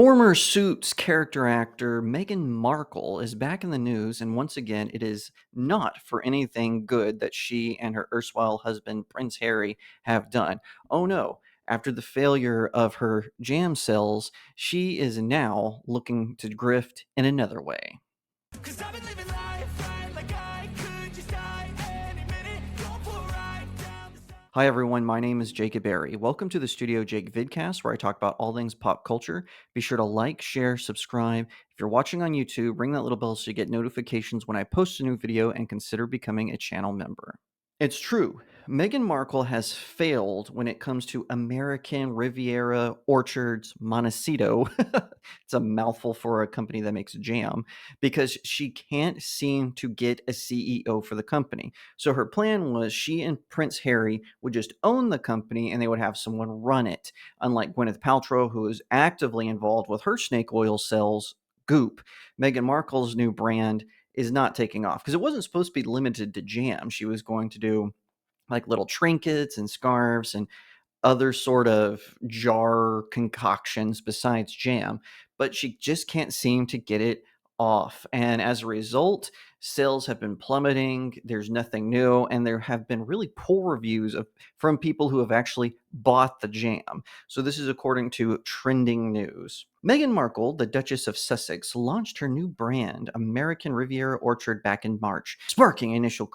Former Suits character actor Meghan Markle is back in the news, and once again, it is not for anything good that she and her erstwhile husband, Prince Harry, have done. Oh no. After the failure of her jam sales, she is now looking to grift in another way. 'Cause I've been living life right like I could just die any minute. Going for a ride down the side. Hi everyone, my name is Jacob Berry. Welcome to the StudioJake vidcast where I talk about all things pop culture. Be sure to like, share, subscribe. If you're watching on YouTube, ring that little bell so you get notifications when I post a new video, and consider becoming a channel member. It's true. Meghan Markle has failed when it comes to American Riviera Orchards Montecito. It's a mouthful for a company that makes jam, because she can't seem to get a CEO for the company. So her plan was she and Prince Harry would just own the company and they would have someone run it. Unlike Gwyneth Paltrow, who is actively involved with her snake oil sales, Goop, Meghan Markle's new brand is not taking off because it wasn't supposed to be limited to jam. She was going to do like little trinkets and scarves and other sort of jar concoctions besides jam, but she just can't seem to get it off. And as a result, sales have been plummeting. There's nothing new, and there have been really poor reviews from people who have actually bought the jam. So this is according to Trending News. Meghan Markle, the Duchess of Sussex, launched her new brand, American Riviera Orchard, back in March, sparking initial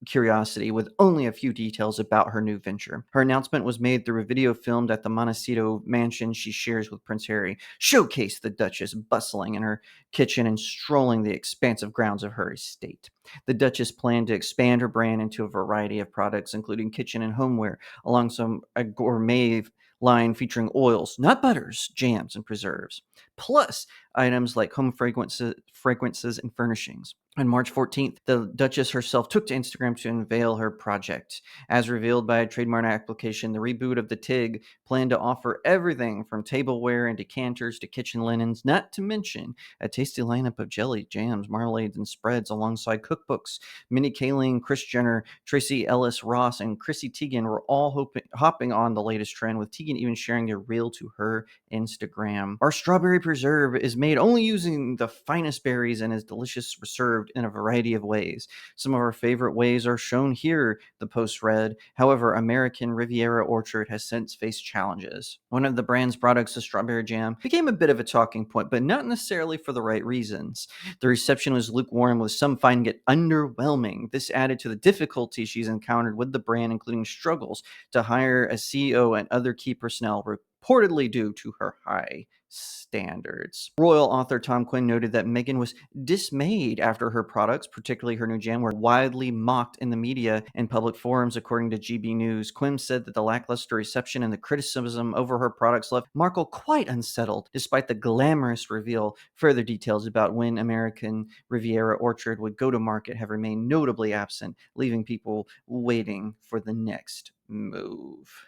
curiosity with only a few details about her new venture. Her announcement was made through a video filmed at the Montecito mansion she shares with Prince Harry, showcased the Duchess bustling in her kitchen and strolling the expansive grounds of her estate. The Duchess planned to expand her brand into a variety of products, including kitchen and homeware, alongside a gourmet line featuring oils, nut butters, jams, and preserves, plus items like home fragrances and furnishings. On March 14th, the Duchess herself took to Instagram to unveil her project. As revealed by a trademark application, the reboot of the TIG planned to offer everything from tableware and decanters to kitchen linens, not to mention a tasty lineup of jelly, jams, marmalades, and spreads alongside cookbooks. Minnie Kaling, Kris Jenner, Tracy Ellis Ross, and Chrissy Teigen were all hopping on the latest trend, with Teigen even sharing their reel to her Instagram. Our strawberry preserve is made only using the finest berries and is delicious served in a variety of ways. Some of our favorite ways are shown here, the post read. However, American Riviera Orchard has since faced challenges. One of the brand's products, the strawberry jam, became a bit of a talking point, but not necessarily for the right reasons. The reception was lukewarm, with some finding it underwhelming. This added to the difficulties she's encountered with the brand, including struggles to hire a CEO and other key personnel, reportedly due to her high standards. Royal author Tom Quinn noted that Meghan was dismayed after her products, particularly her new jam, were widely mocked in the media and public forums. According to GB News, Quinn said that the lackluster reception and the criticism over her products left Markle quite unsettled, despite the glamorous reveal. Further details about when American Riviera Orchard would go to market have remained notably absent, leaving people waiting for the next move.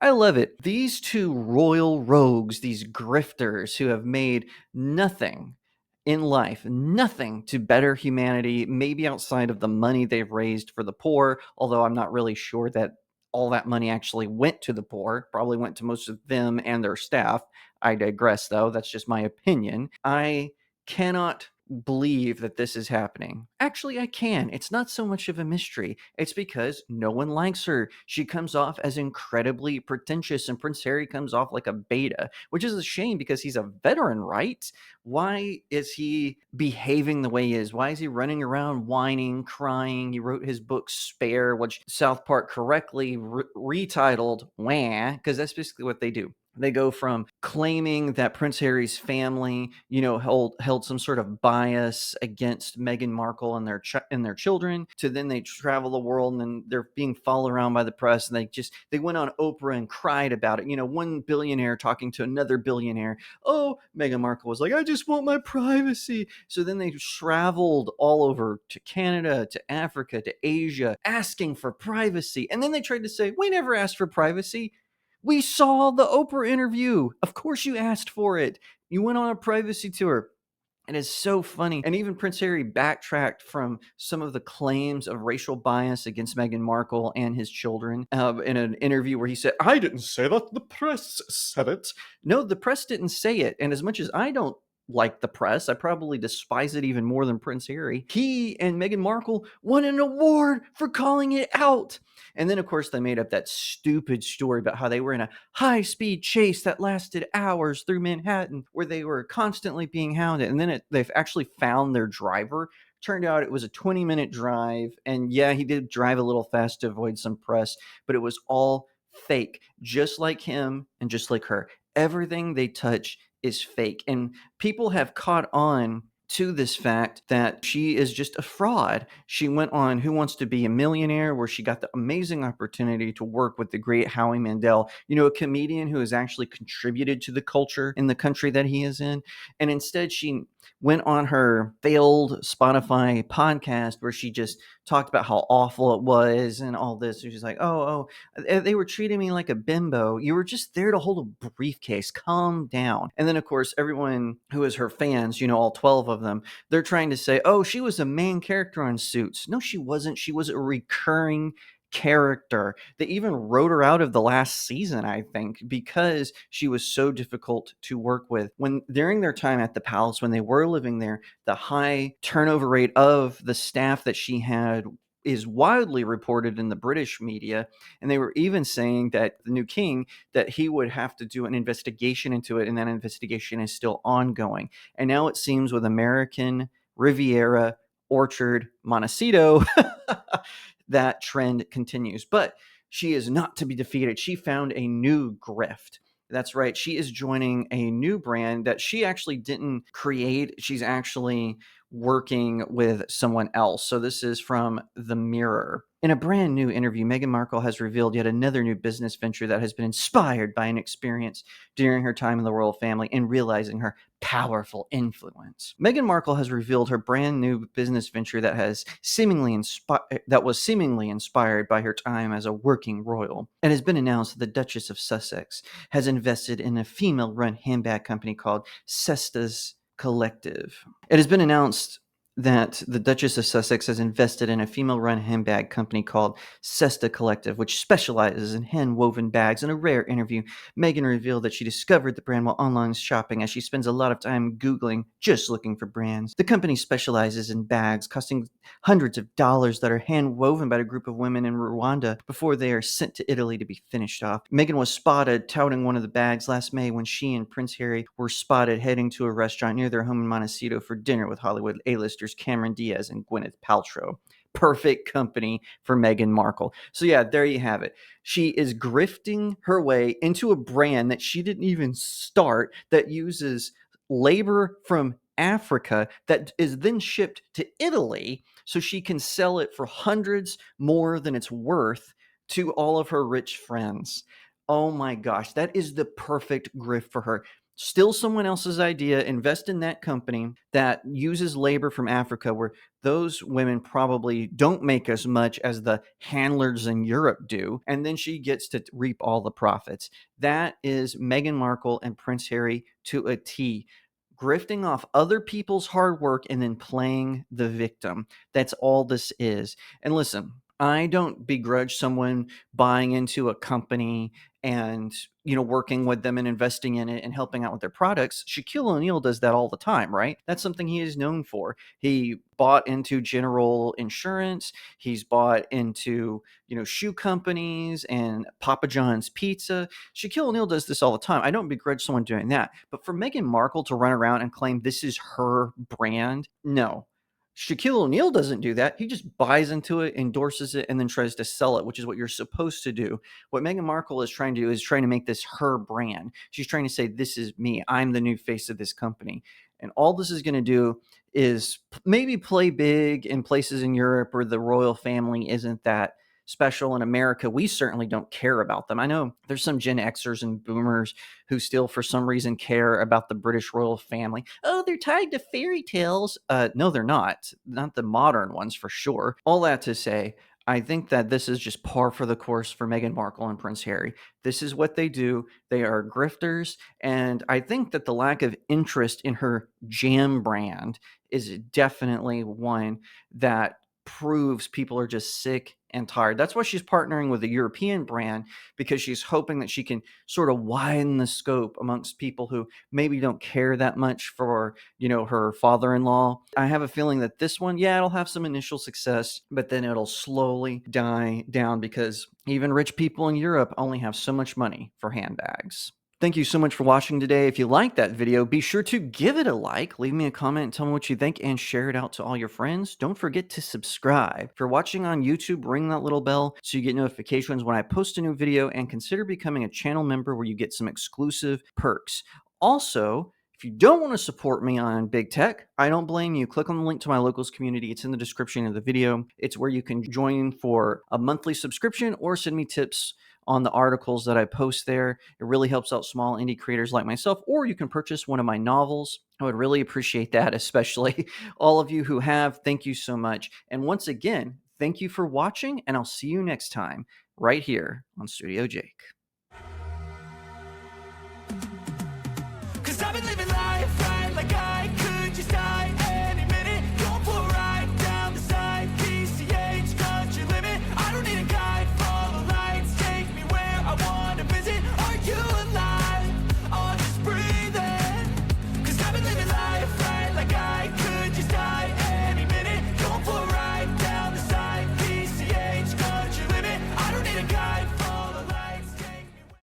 I love it. These two royal rogues, these grifters who have made nothing in life, nothing to better humanity, maybe outside of the money they've raised for the poor, although I'm not really sure that all that money actually went to the poor. Probably went to most of them and their staff. I digress, though. That's just my opinion. I cannot believe that this is happening. Actually, I can. It's not so much of a mystery. It's because no one likes her. She comes off as incredibly pretentious, and Prince Harry comes off like a beta, which is a shame because he's a veteran, right? Why is he behaving the way he is? Why is he running around whining, crying? He wrote his book Spare, which South Park correctly retitled Wah, because that's basically what they do. They go from claiming that Prince Harry's family, held some sort of bias against Meghan Markle and their children, to then they travel the world and then they're being followed around by the press, and they went on Oprah and cried about it. One billionaire talking to another billionaire. Oh, Meghan Markle was like, I just want my privacy. So then they traveled all over to Canada, to Africa, to Asia, asking for privacy. And then they tried to say, we never asked for privacy. We saw the Oprah interview. Of course you asked for it. You went on a privacy tour. It is so funny. And even Prince Harry backtracked from some of the claims of racial bias against Meghan Markle and his children in an interview where he said, I didn't say that. The press said it. No, the press didn't say it. And as much as I don't like the press, I probably despise it even more than Prince Harry. He and Meghan Markle won an award for calling it out. And then, of course, they made up that stupid story about how they were in a high speed chase that lasted hours through Manhattan where they were constantly being hounded. And then they've actually found their driver. Turned out it was a 20-minute drive. And yeah, he did drive a little fast to avoid some press, but it was all fake, just like him and just like her. Everything they touch is fake. And people have caught on to this fact that she is just a fraud. She went on Who Wants to Be a Millionaire, where she got the amazing opportunity to work with the great Howie Mandel, a comedian who has actually contributed to the culture in the country that he is in. And instead, she went on her failed Spotify podcast where she just talked about how awful it was and all this. And she's like, they were treating me like a bimbo. You were just there to hold a briefcase. Calm down. And then, of course, everyone who is her fans, all 12 of them, they're trying to say, oh, she was a main character on Suits. No, she wasn't. She was a recurring character. They even wrote her out of the last season, I think, because she was so difficult to work with. When during their time at the palace, when they were living there, the high turnover rate of the staff that she had is widely reported in the British media. And they were even saying that the new king, that he would have to do an investigation into it, and that investigation is still ongoing. And now it seems with American Riviera Orchard Montecito that trend continues. But she is not to be defeated. She found a new grift. That's right. She is joining a new brand that she actually didn't create. She's actually working with someone else. So this is from The Mirror. In a brand new interview, Meghan Markle has revealed yet another new business venture that has been inspired by an experience during her time in the royal family and realizing her powerful influence. Meghan Markle has revealed her brand new business venture that was seemingly inspired by her time as a working royal. It has been announced that the Duchess of Sussex has invested in a female-run handbag company called Cesta's Collective. It has been announced that the Duchess of Sussex has invested in a female-run handbag company called Cesta Collective, which specializes in hand-woven bags. In a rare interview, Meghan revealed that she discovered the brand while online shopping, as she spends a lot of time Googling just looking for brands. The company specializes in bags costing hundreds of dollars that are hand-woven by a group of women in Rwanda before they are sent to Italy to be finished off. Meghan was spotted touting one of the bags last May when she and Prince Harry were spotted heading to a restaurant near their home in Montecito for dinner with Hollywood A-listers Cameron Diaz and Gwyneth Paltrow. Perfect company for Meghan Markle. So yeah, there you have it. She is grifting her way into a brand that she didn't even start, that uses labor from Africa that is then shipped to Italy so she can sell it for hundreds more than it's worth to all of her rich friends. Oh my gosh, that is the perfect grift for her. Still someone else's idea, invest in that company that uses labor from Africa, where those women probably don't make as much as the handlers in Europe do, and then she gets to reap all the profits. That is Meghan Markle and Prince Harry to a T. Grifting off other people's hard work and then playing the victim. That's all this is. And listen, I don't begrudge someone buying into a company and working with them and investing in it and helping out with their products. Shaquille O'Neal does that all the time, right? That's something he is known for. He bought into General Insurance. He's bought into shoe companies and Papa John's Pizza. Shaquille O'Neal does this all the time. I don't begrudge someone doing that, but for Meghan Markle to run around and claim this is her brand, no. Shaquille O'Neal doesn't do that. He just buys into it, endorses it, and then tries to sell it, which is what you're supposed to do. What Meghan Markle is trying to do is trying to make this her brand. She's trying to say, this is me. I'm the new face of this company. And all this is going to do is maybe play big in places in Europe where the royal family isn't that special. In America, we certainly don't care about them. I know there's some Gen Xers and boomers who still, for some reason, care about the British royal family. Oh, they're tied to fairy tales. No, they're not. Not the modern ones, for sure. All that to say, I think that this is just par for the course for Meghan Markle and Prince Harry. This is what they do. They are grifters, and I think that the lack of interest in her jam brand is definitely one that proves people are just sick and tired. That's why she's partnering with a European brand, because she's hoping that she can sort of widen the scope amongst people who maybe don't care that much for, her father-in-law. I have a feeling that this one, yeah, it'll have some initial success, but then it'll slowly die down because even rich people in Europe only have so much money for handbags. Thank you so much for watching today. If you liked that video, be sure to give it a like, leave me a comment, tell me what you think, and share it out to all your friends. Don't forget to subscribe. If you're watching on YouTube, ring that little bell so you get notifications when I post a new video, and consider becoming a channel member where you get some exclusive perks. Also, if you don't want to support me on big tech, I don't blame you. Click on the link to my locals community. It's in the description of the video. It's where you can join for a monthly subscription or send me tips on the articles that I post there. It really helps out small indie creators like myself, or you can purchase one of my novels. I would really appreciate that, especially all of you who have. Thank you so much. And once again, thank you for watching, and I'll see you next time right here on Studio Jake.